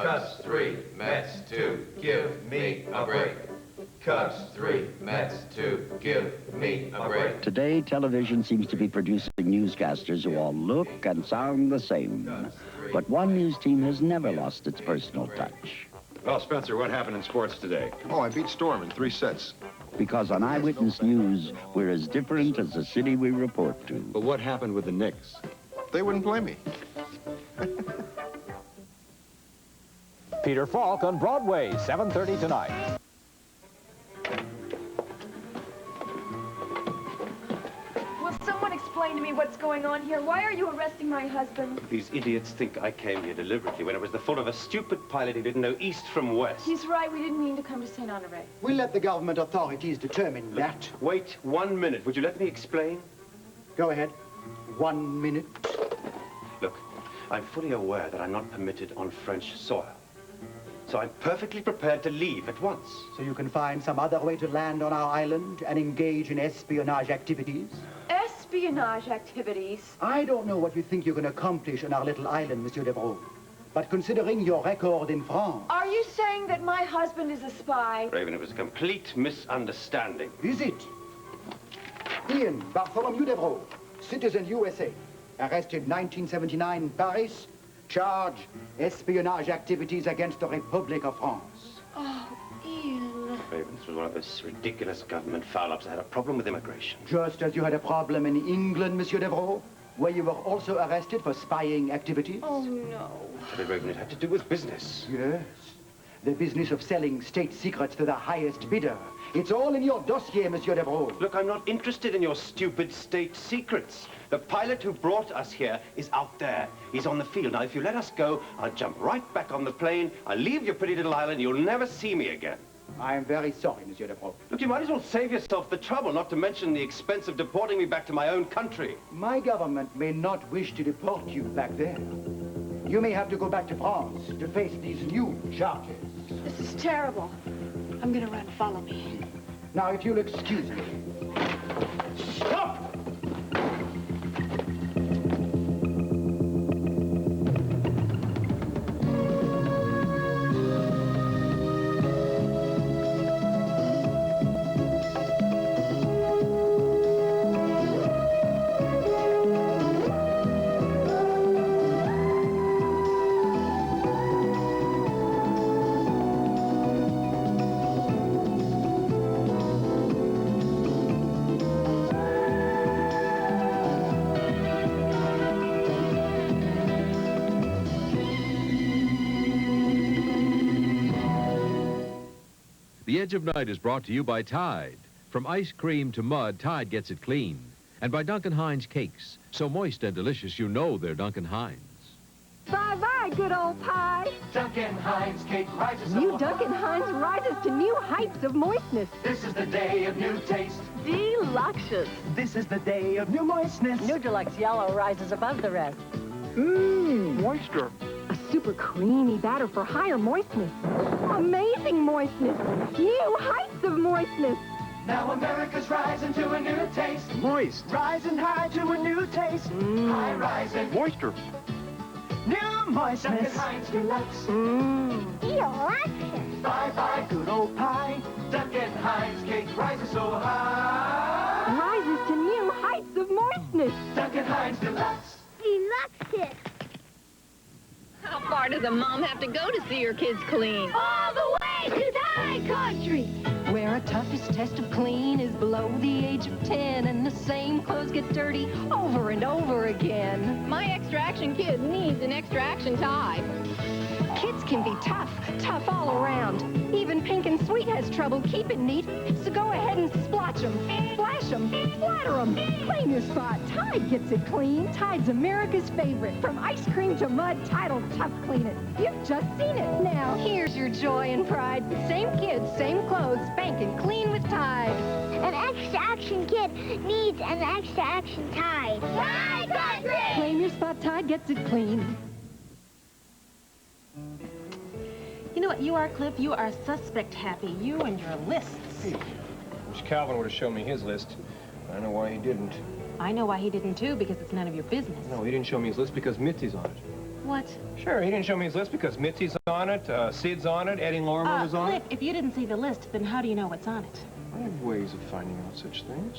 Cubs 3, Mets 2, give me a break. Cubs 3, Mets 2, give me a break. Today, television seems to be producing newscasters who all look and sound the same. But one news team has never lost its personal touch. Well, Spencer, what happened in sports today? Oh, I beat Storm in 3 sets. Because on Eyewitness News, we're as different as the city we report to. But what happened with the Knicks? They wouldn't play me. Peter Falk on Broadway, 7:30 tonight. Will someone explain to me what's going on here? Why are you arresting my husband? These idiots think I came here deliberately when it was the fault of a stupid pilot who didn't know east from west. He's right. We didn't mean to come to St. Honoré. We'll let the government authorities determine that. Wait 1 minute. Would you let me explain? Go ahead. 1 minute. Look, I'm fully aware that I'm not permitted on French soil. So I'm perfectly prepared to leave at once. So you can find some other way to land on our island and engage in espionage activities? Espionage activities? I don't know what you think you can accomplish on our little island, Monsieur Devereaux. But considering your record in France... Are you saying that my husband is a spy? Raven, it was a complete misunderstanding. Is it? Ian Bartholomew Devereaux, citizen USA, arrested 1979 in Paris, charge espionage activities against the Republic of France. Oh, Ian. Raven, this was one of those ridiculous government foul-ups. I had a problem with immigration. Just as you had a problem in England, Monsieur Devereaux, where you were also arrested for spying activities? Oh, no. Tell you, Raven, it had to do with business. Yes. The business of selling state secrets to the highest bidder. It's all in your dossier, Monsieur Devereaux. Look, I'm not interested in your stupid state secrets. The pilot who brought us here is out there. He's on the field. Now, if you let us go, I'll jump right back on the plane. I'll leave your pretty little island. You'll never see me again. I am very sorry, Monsieur Devereaux. Look, you might as well save yourself the trouble, not to mention the expense of deporting me back to my own country. My government may not wish to deport you back there. You may have to go back to France to face these new charges. This is terrible. I'm gonna run. Follow me. Now, if you'll excuse me. Stop! The Edge of Night is brought to you by Tide. From ice cream to mud, Tide gets it clean. And by Duncan Hines Cakes. So moist and delicious, you know they're Duncan Hines. Bye-bye, good old pie. Duncan Hines cake rises New Duncan Hines rises to new heights of moistness. This is the day of new taste. Deluxious. This is the day of new moistness. New Deluxe Yellow rises above the rest. Mmm. Moisture. A super creamy batter for higher moistness. Amazing moistness. New heights of moistness. Now America's rising to a new taste. Moist. Rising high to a new taste. High rising. Moisture. New Duncan moistness. Hines Deluxe. Deluxious. Bye-bye, good old pie. Duncan Hines cake rises so high. Rises to new heights of moistness. Duncan Hines Deluxe. Deluxious. How far does a mom have to go to see her kids clean? All the way to the high country. Where a toughest test of clean is below the age of 10, and the same clothes get dirty over and over again. My extra action kid needs an extra action tie. Kids can be tough, tough all around. Even Pink and Sweet has trouble keeping neat, so go ahead and splotch them, splash them, splatter them. Claim your spot. Tide gets it clean. Tide's America's favorite. From ice cream to mud, Tide'll tough clean it. You've just seen it. Now, Here's your joy and pride. Same kids, same clothes, spanking clean with Tide. An extra action kid needs an extra action tie. high country. Claim your spot, Tide gets it clean. You know what you are, Cliff? You are suspect happy. You and your lists. Hey, wish Calvin would have shown me his list. I know why he didn't. I know why he didn't, too, because it's none of your business. No, he didn't show me his list because Mitzi's on it. What? Sure, he didn't show me his list because Mitzi's on it, Sid's on it, Eddie Lorimer was on Cliff, it. if you didn't see the list, then how do you know what's on it? I have ways of finding out such things.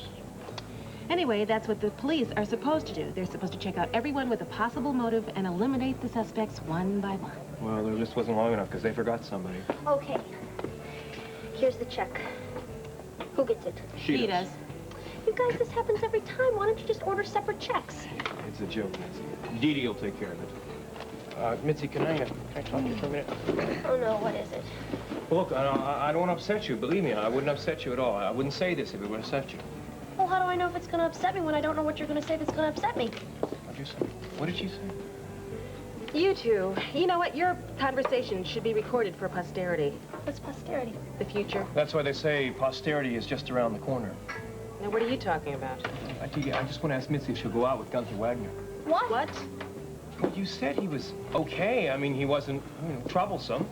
Anyway, that's what the police are supposed to do. They're supposed to check out everyone with a possible motive and eliminate the suspects one by one. Well, their list wasn't long enough because they forgot somebody. Okay. Here's the check. Who gets it? She does. You guys, this happens every time. Why don't you just order separate checks? It's a joke, Mitzi. Dee Dee will take care of it. Mitzi, can I talk to you for a minute? Oh, no, what is it? Well, look, I don't want to upset you. Believe me, I wouldn't upset you at all. I wouldn't say this if it would upset you. Well, how do I know if it's going to upset me when I don't know what you're going to say that's going to upset me? What'd you say? What did she say? You two, you know what? Your conversation should be recorded for posterity. What's posterity? The future. That's why they say posterity is just around the corner. Now, what are you talking about? I just want to ask Mitzi if she'll go out with Gunther Wagner. What? What? Well, you said he was okay. I mean, he wasn't, troublesome.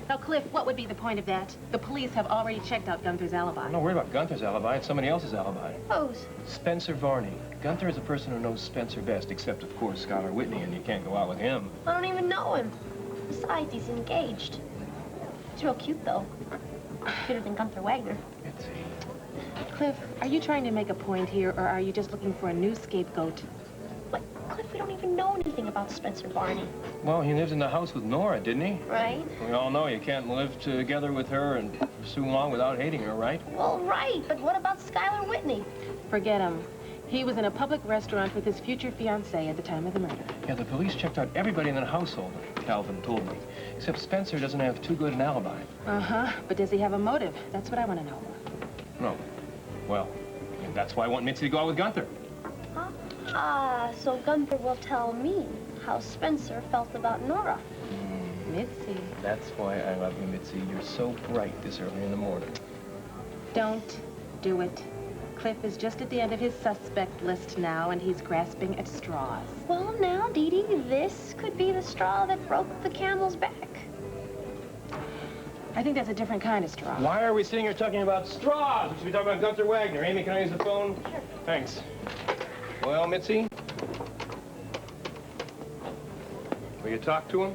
Now, Cliff, what would be the point of that? The police have already checked out Gunther's alibi. I'm not worried about Gunther's alibi. It's somebody else's alibi. Whose? Spencer Varney. Gunther is a person who knows Spencer best, except, of course, Scholar Whitney, and you can't go out with him. I don't even know him. Besides, he's engaged. He's real cute, though. Cuter than Gunther Wagner. Mitzi. Cliff, are you trying to make a point here, or are you just looking for a new scapegoat? But, Cliff, we don't even know anything about Spencer Varney. Well, he lives in the house with Nora, didn't he? Right? We all know you can't live together with her and pursue long without hating her, right? Well, right, but what about Skylar Whitney? Forget him. He was in a public restaurant with his future fiancée at the time of the murder. Yeah, the police checked out everybody in the household, Calvin told me. Except Spencer doesn't have too good an alibi. Uh-huh, but does he have a motive? That's what I want to know. No. Well, and that's why I want Mitzi to go out with Gunther. Huh? Ah, so Gunther will tell me how Spencer felt about Nora. Mitzi. That's why I love you, Mitzi. You're so bright this early in the morning. Don't do it. Cliff is just at the end of his suspect list now, and he's grasping at straws. Well, now, Dee Dee, this could be the straw that broke the camel's back. I think that's a different kind of straw. Why are we sitting here talking about straws? We should be talking about Gunther Wagner. Amy, can I use the phone? Sure. Thanks. Well, Mitzi? Will you talk to him?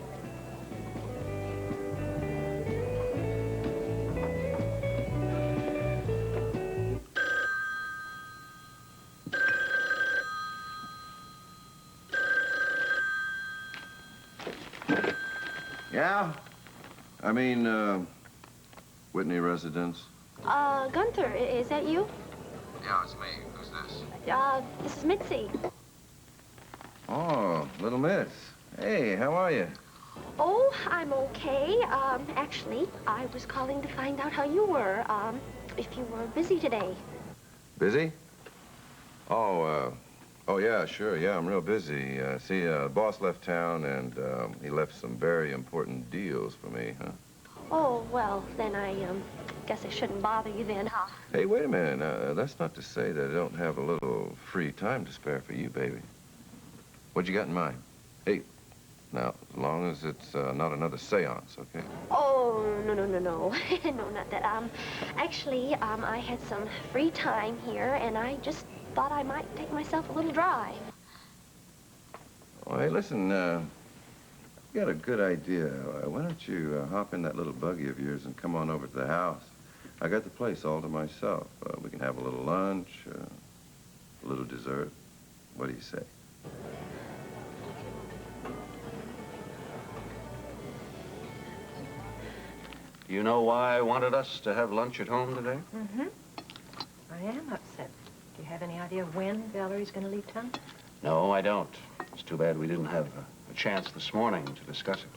Yeah? I mean, Whitney residence. Gunther, is that you? Yeah, it's me. Who's this? This is Mitzi. Oh, little miss. Hey, how are you? Oh, I'm okay. Actually, I was calling to find out how you were, if you were busy today. Busy? Oh, yeah, sure. Yeah, I'm real busy. See, boss left town, and he left some very important deals for me, huh? Oh, well, then I guess I shouldn't bother you then, huh? Hey, wait a minute. That's not to say that I don't have a little free time to spare for you, baby. What you got in mind? Hey, now, as long as it's not another seance, okay? Oh, no. No, not that. Actually, I had some free time here, and I just thought I might take myself a little drive. Oh, hey, listen, I got a good idea. Why don't you hop in that little buggy of yours and come on over to the house? I got the place all to myself. We can have a little lunch, a little dessert. What do you say? You know why I wanted us to have lunch at home today? Mm-hmm. I am upset. Do you have any idea when Valerie's going to leave town? No, I don't. It's too bad we didn't have a chance this morning to discuss it.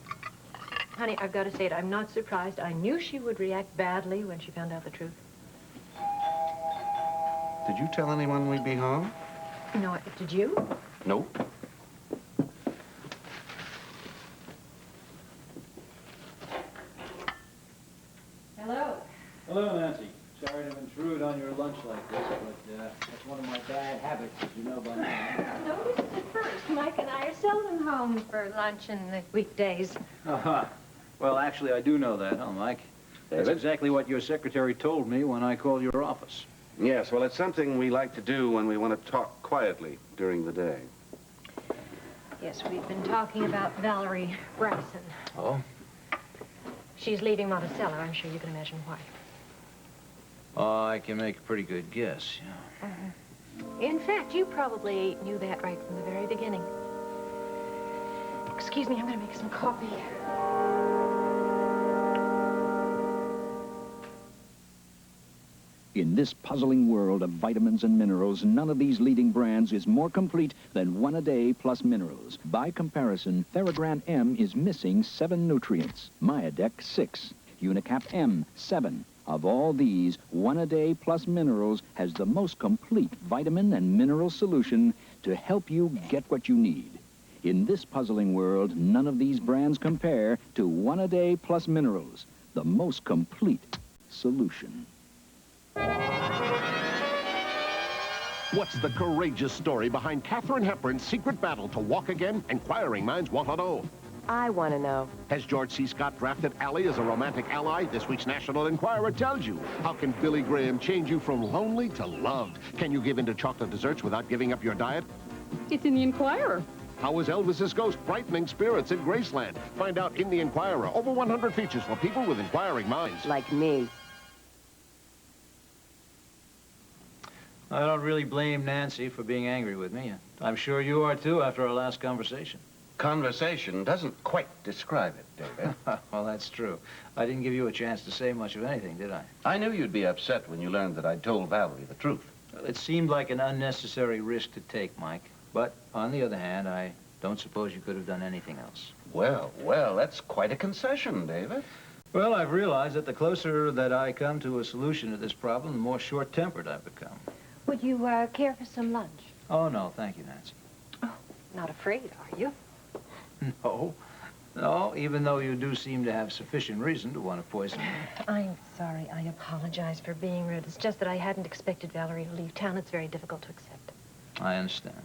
Honey, I've got to say it. I'm not surprised. I knew she would react badly when she found out the truth. Did you tell anyone we'd be home? No, did you? No. Hello. Hello, Nancy. Sorry to intrude on your lunch like this, but that's one of my bad habits, as you know by now. I noticed at first. Mike and I are seldom home for lunch in the weekdays. Uh-huh. Well, actually, I do know that, huh, Mike? That's exactly what your secretary told me when I called your office. Yes, well, it's something we like to do when we want to talk quietly during the day. Yes, we've been talking about Valerie Bryson. Oh? She's leaving Monticello. I'm sure you can imagine why. Oh, I can make a pretty good guess, yeah. In fact, you probably knew that right from the very beginning. Excuse me, I'm going to make some coffee. In this puzzling world of vitamins and minerals, none of these leading brands is more complete than One A Day Plus Minerals. By comparison, Theragram M is missing 7 nutrients, Myadec 6, Unicap M 7. Of all these, One A Day Plus Minerals has the most complete vitamin and mineral solution to help you get what you need. In this puzzling world, none of these brands compare to One A Day Plus Minerals, the most complete solution. What's the courageous story behind Katharine Hepburn's secret battle to walk again? Inquiring minds want to know. I want to know. Has George C. Scott drafted Allie as a romantic ally? This week's National Enquirer tells you. How can Billy Graham change you from lonely to loved? Can you give in to chocolate desserts without giving up your diet? It's in the Enquirer. How is Elvis's ghost brightening spirits in Graceland? Find out in the Enquirer. Over 100 features for people with inquiring minds. Like me. I don't really blame Nancy for being angry with me. I'm sure you are, too, after our last conversation. Conversation doesn't quite describe it, David. Well, that's true. I didn't give you a chance to say much of anything, did I? I knew you'd be upset when you learned that I'd told Valerie the truth. Well, it seemed like an unnecessary risk to take, Mike. But, on the other hand, I don't suppose you could have done anything else. Well, that's quite a concession, David. Well, I've realized that the closer that I come to a solution to this problem, the more short-tempered I've become. Would you care for some lunch? Oh, no, thank you, Nancy. Not afraid, are you? No, even though you do seem to have sufficient reason to want to poison me. I'm sorry. I apologize for being rude. It's just that I hadn't expected Valerie to leave town. It's very difficult to accept. I understand.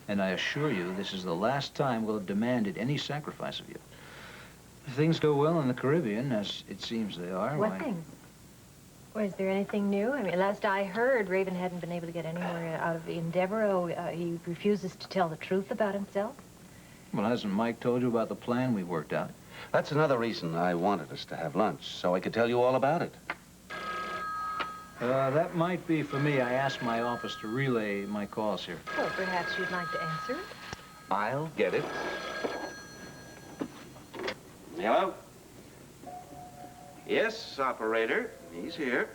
And I assure you, this is the last time we'll have demanded any sacrifice of you. If things go well in the Caribbean, as it seems they are, What things? Well, is there anything new? I mean, last I heard, Raven hadn't been able to get anywhere out of the endeavor. Oh, he refuses to tell the truth about himself. Well, hasn't Mike told you about the plan we worked out? That's another reason I wanted us to have lunch, so I could tell you all about it. That might be for me. I asked my office to relay my calls here. Well, perhaps you'd like to answer it? I'll get it. Hello? Yes, operator. He's here.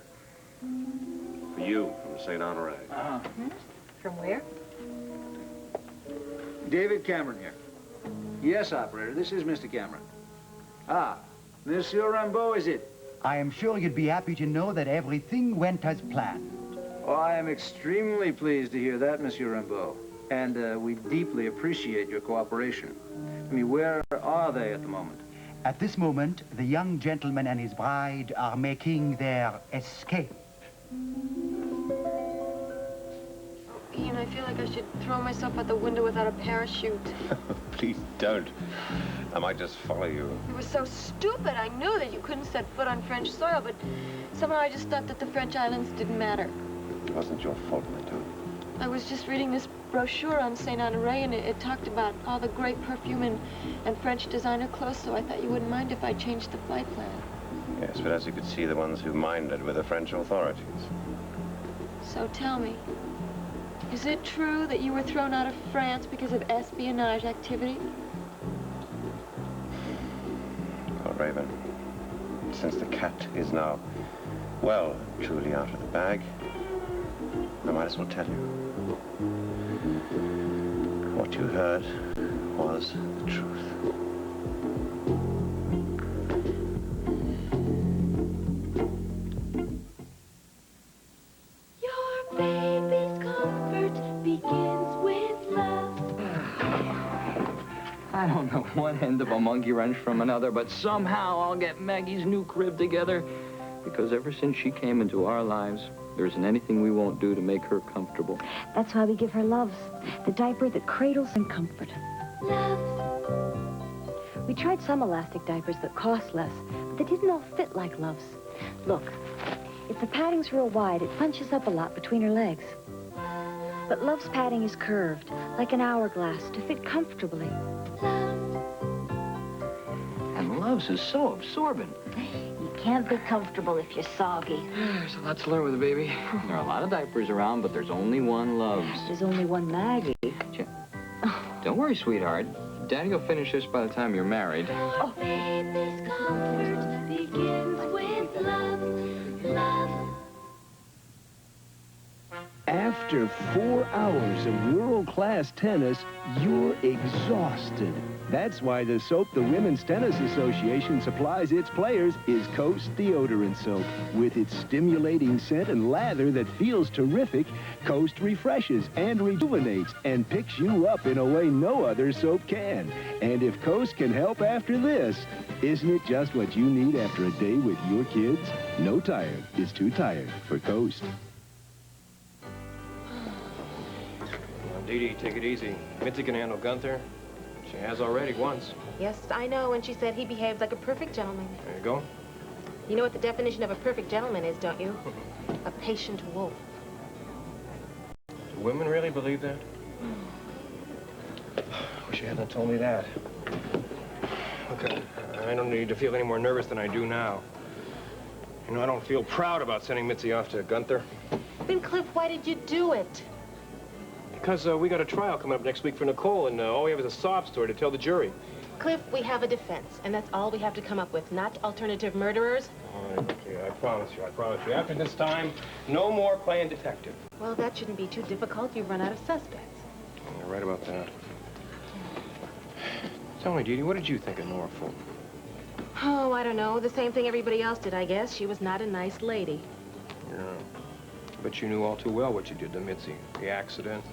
For you, from St. Honoré. From where? David Cameron here. Yes, operator. This is Mr. Cameron. Ah, Monsieur Rambeau, is it? I am sure you'd be happy to know that everything went as planned. Oh, I am extremely pleased to hear that, Monsieur Rambeau. And we deeply appreciate your cooperation. I mean, where are they at the moment? At this moment, the young gentleman and his bride are making their escape. Ian, I feel like I should throw myself out the window without a parachute. Please don't. I might just follow you. It was so stupid. I knew that you couldn't set foot on French soil, but somehow I just thought that the French islands didn't matter. It wasn't your fault, my dude. I was just reading this brochure on St. Honoré, and it talked about all the great perfume and French designer clothes, so I thought you wouldn't mind if I changed the flight plan. Yes, but as you could see, the ones who minded were the French authorities. So tell me, is it true that you were thrown out of France because of espionage activity? Well, Raven, since the cat is now, well, truly out of the bag, I might as well tell you. What you heard was the truth. Your baby's comfort begins with love. I don't know one end of a monkey wrench from another, but somehow I'll get Maggie's new crib together. Because ever since she came into our lives, there isn't anything we won't do to make her comfortable. That's why we give her Loves, the diaper that cradles and comforts. Loves. We tried some elastic diapers that cost less, but they didn't all fit like Loves. Look, if the padding's real wide, it bunches up a lot between her legs. But Love's padding is curved, like an hourglass, to fit comfortably. And Love's is so absorbent. You can't be comfortable if you're soggy. There's a lot to learn with a baby. There are a lot of diapers around, but there's only one Love's. There's only one Maggie. Don't worry, sweetheart. Daddy will finish this by the time you're married. Oh. Baby's comfort begins with love, love. After 4 hours of world-class tennis, you're exhausted. That's why the soap the Women's Tennis Association supplies its players is Coast Deodorant Soap. With its stimulating scent and lather that feels terrific, Coast refreshes and rejuvenates and picks you up in a way no other soap can. And if Coast can help after this, isn't it just what you need after a day with your kids? No tired is too tired for Coast. Dee Dee, take it easy. Mitzi can handle Gunther. She has already once. Yes, I know, and she said he behaves like a perfect gentleman. There you go. You know what the definition of a perfect gentleman is, don't you? A patient wolf. Do women really believe that? Wish you hadn't told me that. Look, I don't need to feel any more nervous than I do now. You know, I don't feel proud about sending Mitzi off to Gunther. Then, Cliff, why did you do it? Because we got a trial coming up next week for Nicole, and all we have is a sob story to tell the jury. Cliff, we have a defense, and that's all we have to come up with, not alternative murderers. All right, okay, I promise you, I promise you. After this time, no more playing detective. Well, that shouldn't be too difficult. You've run out of suspects. You're right about that. Tell me, Dee Dee, what did you think of Nora Fulton? Oh, I don't know. The same thing everybody else did, I guess. She was not a nice lady. Yeah. But you knew all too well what you did to Mitzi. The accident,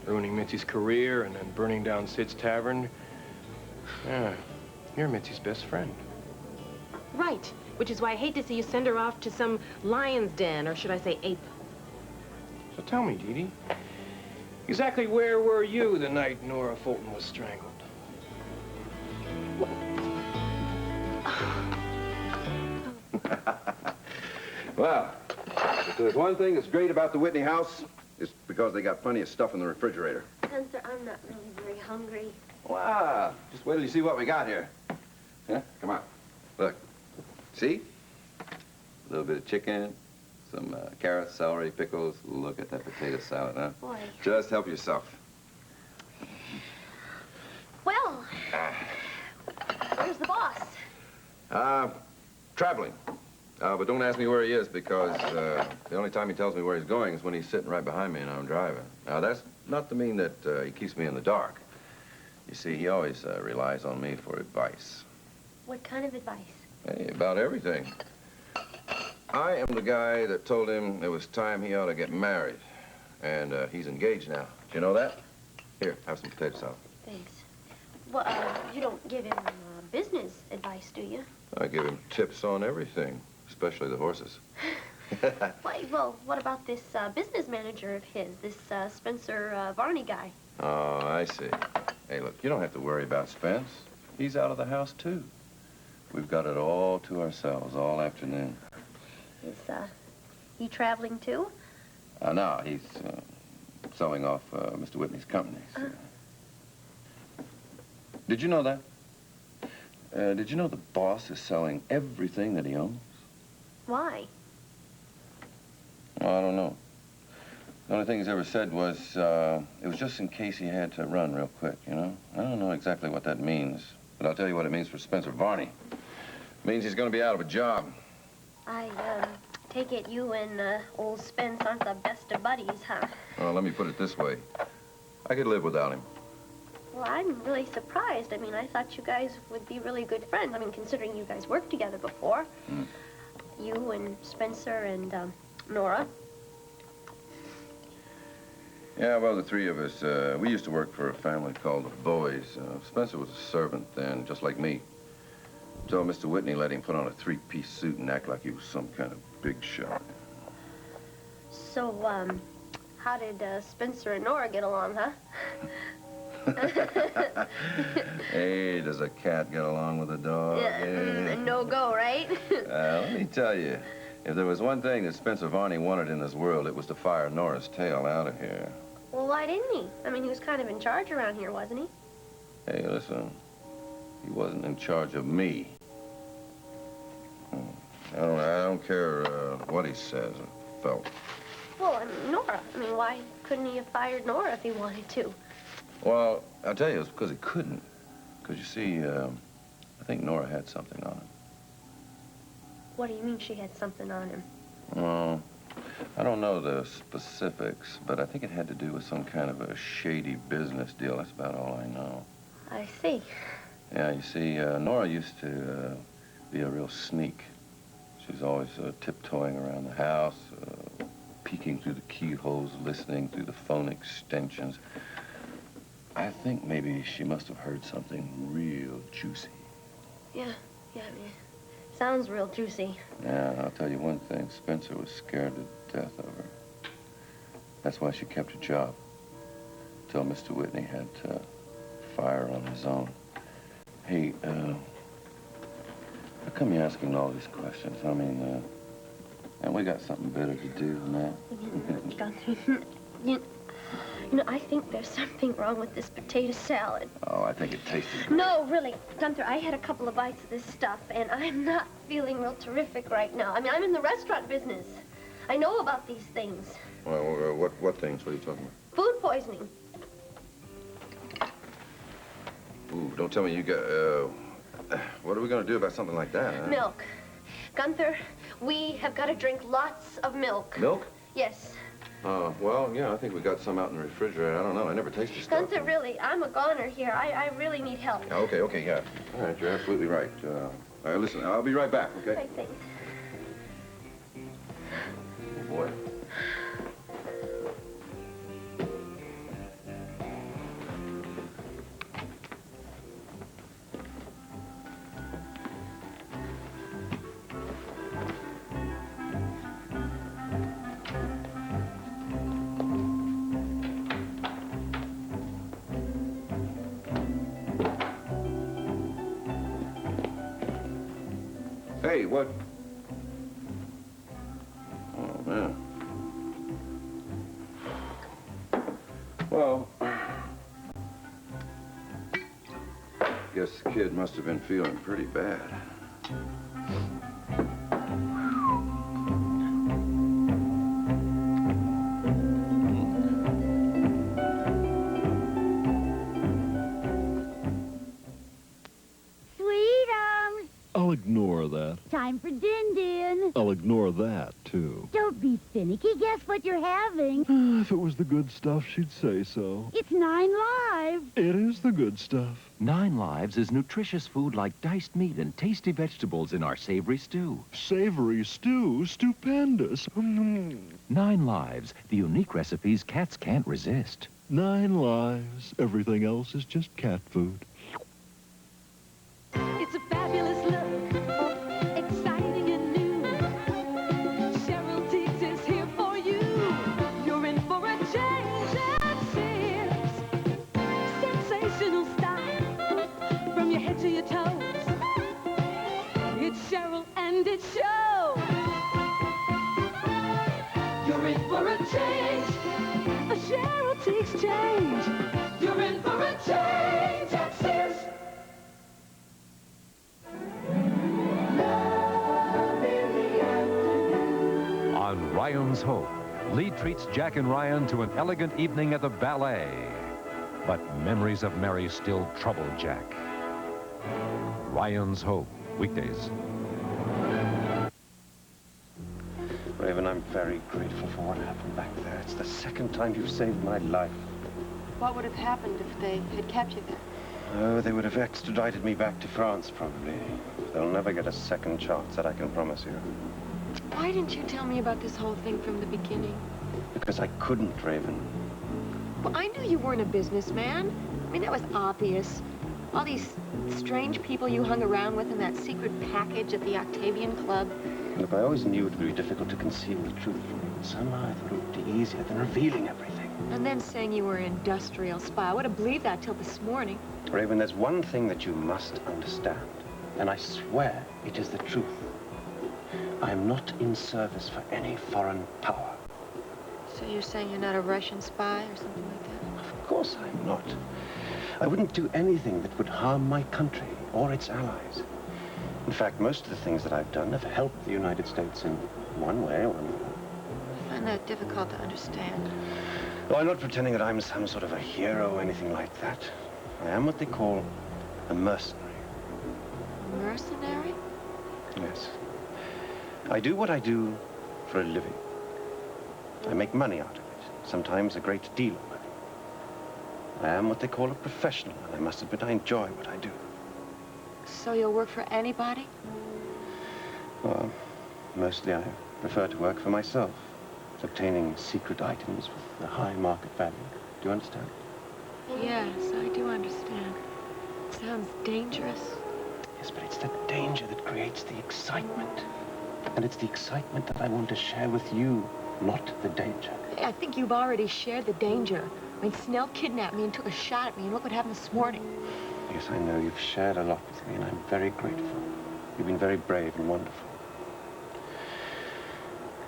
ruining Mitzi's career, and then burning down Sid's tavern. Yeah, you're Mitzi's best friend. Right, which is why I hate to see you send her off to some lion's den, or should I say ape. So tell me, Dee Dee, exactly where were you the night Nora Fulton was strangled? Well, if there's one thing that's great about the Whitney house, it's because they got plenty of stuff in the refrigerator. Gunther, I'm not really very hungry. Wow, just wait till you see what we got here. Yeah, come on. Look, see? A little bit of chicken, some carrots, celery, pickles. Look at that potato salad, huh? Boy. Just help yourself. Well, where's the boss? Traveling. But don't ask me where he is, because the only time he tells me where he's going is when he's sitting right behind me and I'm driving. Now, that's not to mean that he keeps me in the dark. You see, he always relies on me for advice. What kind of advice? Hey, about everything. I am the guy that told him it was time he ought to get married. And he's engaged now. Do you know that? Here, have some potato salad. Thanks. Well, you don't give him business advice, do you? I give him tips on everything, especially the horses. Why, well, what about this business manager of his, this Spencer Varney guy? Oh, I see. Hey, look, you don't have to worry about Spence. He's out of the house, too. We've got it all to ourselves all afternoon. Is he traveling, too? No, he's selling off Mr. Whitney's company. Did you know that? Did you know the boss is selling everything that he owns? Why? Well, I don't know. The only thing he's ever said was it was just in case he had to run real quick, you know? I don't know exactly what that means, but I'll tell you what it means for Spencer Varney. It means he's going to be out of a job. I take it you and old Spence aren't the best of buddies, huh? Well, let me put it this way. I could live without him. Well, I'm really surprised. I mean, I thought you guys would be really good friends. I mean, considering you guys worked together before. You and Spencer and Nora. Yeah, well, the three of us, we used to work for a family called the Boys. Spencer was a servant then, just like me. Until Mr. Whitney let him put on a three-piece suit and act like he was some kind of big shot. So, how did Spencer and Nora get along, huh? Hey, does a cat get along with a dog? Yeah. No go, right? Let me tell you, if there was one thing that Spencer Varney wanted in this world, it was to fire Nora's tail out of here. Well, why didn't he? I mean, he was kind of in charge around here, wasn't he? Hey, listen. He wasn't in charge of me. I don't care what he says or felt. Well, I mean, Nora. I mean, why couldn't he have fired Nora if he wanted to? Well, I'll tell you, it's because he couldn't. Because you see, I think Nora had something on him. What do you mean she had something on him? Well, I don't know the specifics, but I think it had to do with some kind of a shady business deal. That's about all I know. I see. Yeah, you see, Nora used to be a real sneak. She was always tiptoeing around the house, peeking through the keyholes, listening through the phone extensions. I think maybe she must have heard something real juicy. Yeah, I mean, sounds real juicy. Yeah, I'll tell you one thing. Spencer was scared to death of her. That's why she kept her job. Till Mr. Whitney had to fire her on his own. Hey, how come you're asking all these questions? I mean, and we got something better to do than that. Gunther, you know, I think there's something wrong with this potato salad. Oh, I think it tasted good. No, really, Gunther, I had a couple of bites of this stuff, and I'm not feeling real terrific right now. I mean, I'm in the restaurant business. I know about these things. Well, what things? What are you talking about? Food poisoning. Ooh, don't tell me you got, what are we going to do about something like that, huh? Milk. Gunther, we have got to drink lots of milk. Milk? Yes. Well, yeah, I think we got some out in the refrigerator. I don't know. I never tasted stuff. Gunther, really, I'm a goner here. I really need help. Okay, yeah. All right, you're absolutely right. All right, listen, I'll be right back, okay? I think. Oh, boy. Hey, what? Oh, man. Well, guess the kid must have been feeling pretty bad. I'll ignore that. Time for din-din. I'll ignore that, too. Don't be finicky. Guess what you're having? If it was the good stuff, she'd say so. It's 9 Live. It is the good stuff. 9 Lives is nutritious food like diced meat and tasty vegetables in our savory stew. Savory stew? Stupendous. 9 Lives, the unique recipes cats can't resist. 9 Lives. Everything else is just cat food. It's a fabulous look, exciting and new. Cheryl Teagues is here for you. You're in for a change at 6. Sensational style, from your head to your toes. It's Cheryl and it shows. You're in for a change, a Cheryl Teagues change. You're in for a change at 6. On Ryan's Hope, Lee treats Jack and Ryan to an elegant evening at the ballet. But memories of Mary still trouble Jack. Ryan's Hope, weekdays. Raven, I'm very grateful for what happened back there. It's the second time you've saved my life. What would have happened if they had kept you there? Oh, they would have extradited me back to France, probably. They'll never get a second chance, that I can promise you. Why didn't you tell me about this whole thing from the beginning? Because I couldn't, Raven. Well, I knew you weren't a businessman. I mean, that was obvious. All these strange people you hung around with in that secret package at the Octavian Club. Look, I always knew it would be difficult to conceal the truth from you. Somehow I thought it would be easier than revealing everything. And then saying you were an industrial spy. I would have believed that till this morning. Raven, there's one thing that you must understand, and I swear it is the truth. I am not in service for any foreign power. So you're saying you're not a Russian spy or something like that? Of course I'm not. I wouldn't do anything that would harm my country or its allies. In fact, most of the things that I've done have helped the United States in one way or another. I find that difficult to understand. Oh, I'm not pretending that I'm some sort of a hero or anything like that. I am what they call a mercenary. Mercenary? Yes. I do what I do for a living. I make money out of it, sometimes a great deal of money. I am what they call a professional, and I must admit I enjoy what I do. So you'll work for anybody? Well, mostly I prefer to work for myself, obtaining secret items with a high market value. Do you understand? Yes, I do understand. Sounds dangerous. Yes, but it's the danger that creates the excitement. And it's the excitement that I want to share with you, not the danger. I think you've already shared the danger. I mean, Snell kidnapped me and took a shot at me, and look what happened this morning. Yes, I know. You've shared a lot with me, and I'm very grateful. You've been very brave and wonderful.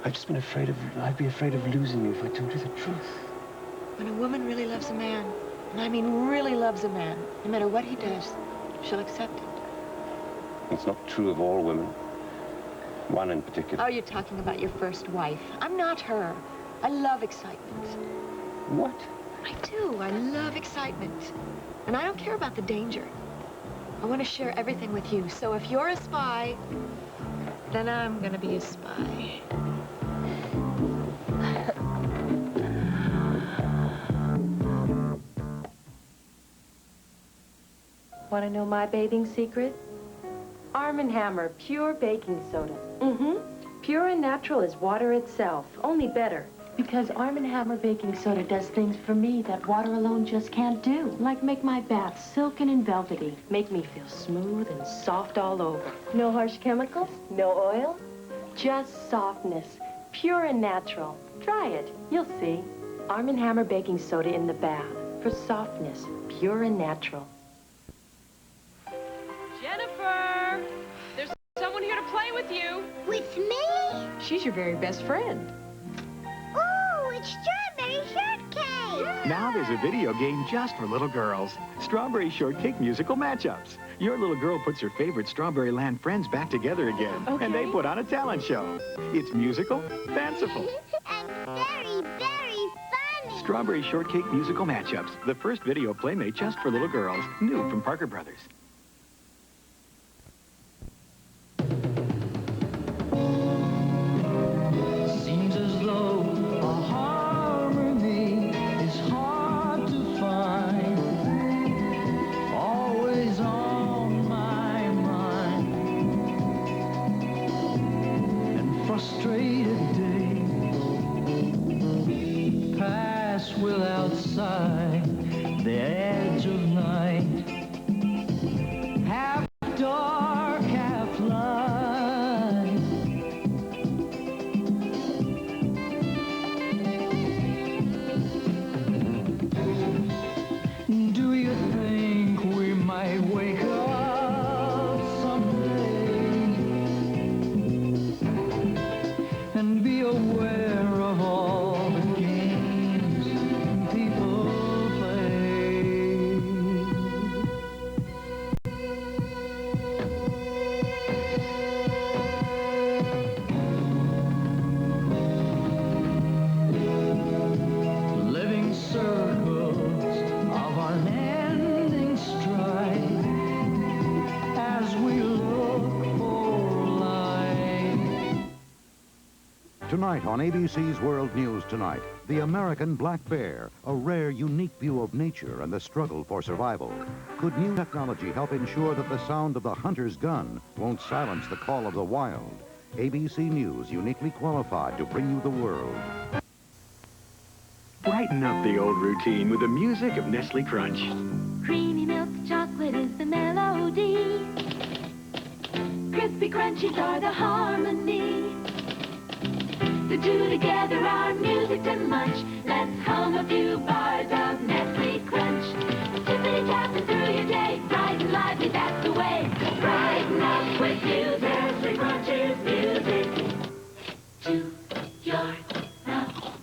I've just been afraid of... I'd be afraid of losing you if I told you the truth. When a woman really loves a man, and I mean really loves a man, no matter what he does, she'll accept it. It's not true of all women. One in particular. Oh, you're talking about your first wife. I'm not her. I love excitement. What? I do. I love excitement. And I don't care about the danger. I want to share everything with you. So if you're a spy, then I'm going to be a spy. Want to know my bathing secret? Arm & Hammer pure baking soda. Pure and natural as water itself, only better. Because Arm & Hammer baking soda does things for me that water alone just can't do. Like make my bath silken and velvety. Make me feel smooth and soft all over. No harsh chemicals, no oil, just softness. Pure and natural. Try it, you'll see. Arm & Hammer baking soda in the bath. For softness, pure and natural. Jennifer! There's someone here to play with you. With me? She's your very best friend. Oh, it's strawberry shortcake! Now there's a video game just for little girls. Strawberry Shortcake musical matchups. Your little girl puts her favorite Strawberry Land friends back together again. Okay. And they put on a talent show. It's musical, fanciful. And very, very funny! Strawberry Shortcake musical matchups. The first video playmate just for little girls. New from Parker Brothers. Seems as though a harmony is hard to find. Always on my mind. And frustrated days pass without sight. The edge of night. Half dark, half light. Do you think we might wake up someday and be aware of all the games people play? Living circles of unending strife as we look for light. Tonight on ABC's World News Tonight, the American black bear, a rare, unique view of nature and the struggle for survival. Could new technology help ensure that the sound of the hunter's gun won't silence the call of the wild? ABC News uniquely qualified to bring you the world. Brighten up the old routine with the music of Nestle Crunch. Creamy milk chocolate is the melody. Crispy crunchies are the harmony. The two together are music to munch. Let's hum a few bars of Nestle Crunch. Tippity tapping through your day, bright and lively, that's the way. Brighten up with music. Nestle Crunch is music to your mouth.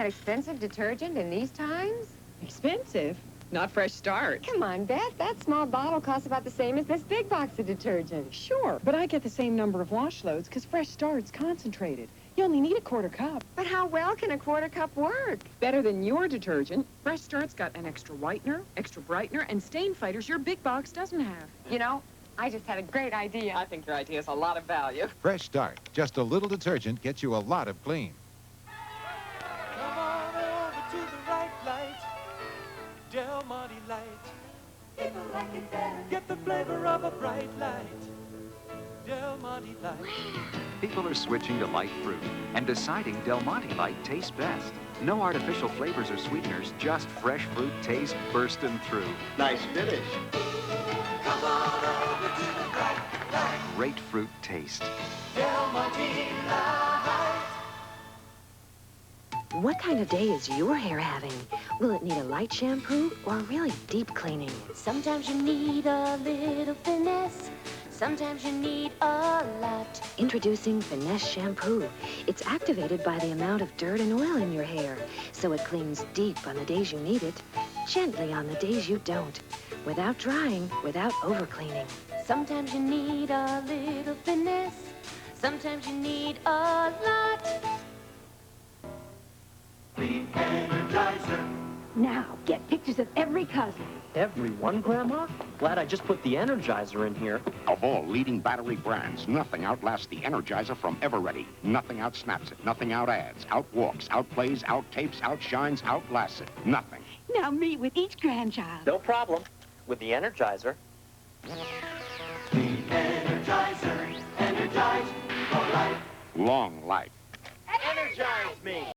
expensive detergent in these times? Expensive? Not Fresh Start. Come on, Beth. That small bottle costs about the same as this big box of detergent. Sure, but I get the same number of wash loads because Fresh Start's concentrated. You only need a quarter cup. But how well can a quarter cup work? Better than your detergent. Fresh Start's got an extra whitener, extra brightener, and stain fighters your big box doesn't have. You know, I just had a great idea. I think your idea is a lot of value. Fresh Start. Just a little detergent gets you a lot of clean. Come on over to the right light, Del Monte Light. People like it better. Get the flavor of a bright light, Del Monte Light. People are switching to light fruit and deciding Del Monte Light tastes best. No artificial flavors or sweeteners, just fresh fruit taste bursting through. Nice finish. Come on over to the right light, Great fruit taste. Del Monte Light. What kind of day is your hair having? Will it need a light shampoo or a really deep cleaning? Sometimes you need a little finesse. Sometimes you need a lot. Introducing Finesse Shampoo. It's activated by the amount of dirt and oil in your hair, so it cleans deep on the days you need it, gently on the days you don't, without drying, without over-cleaning. Sometimes you need a little finesse. Sometimes you need a lot. The Energizer. Now, get pictures of every cousin. Everyone, Grandma? Glad I just put the Energizer in here. Of all leading battery brands, nothing outlasts the Energizer from Ever-Ready. Nothing outsnaps it. Nothing outadds, outwalks, outplays, outtapes, outshines, outlasts it. Nothing. Now meet with each grandchild. No problem. With the Energizer. The Energizer. Energize for life. Long life. Energize me!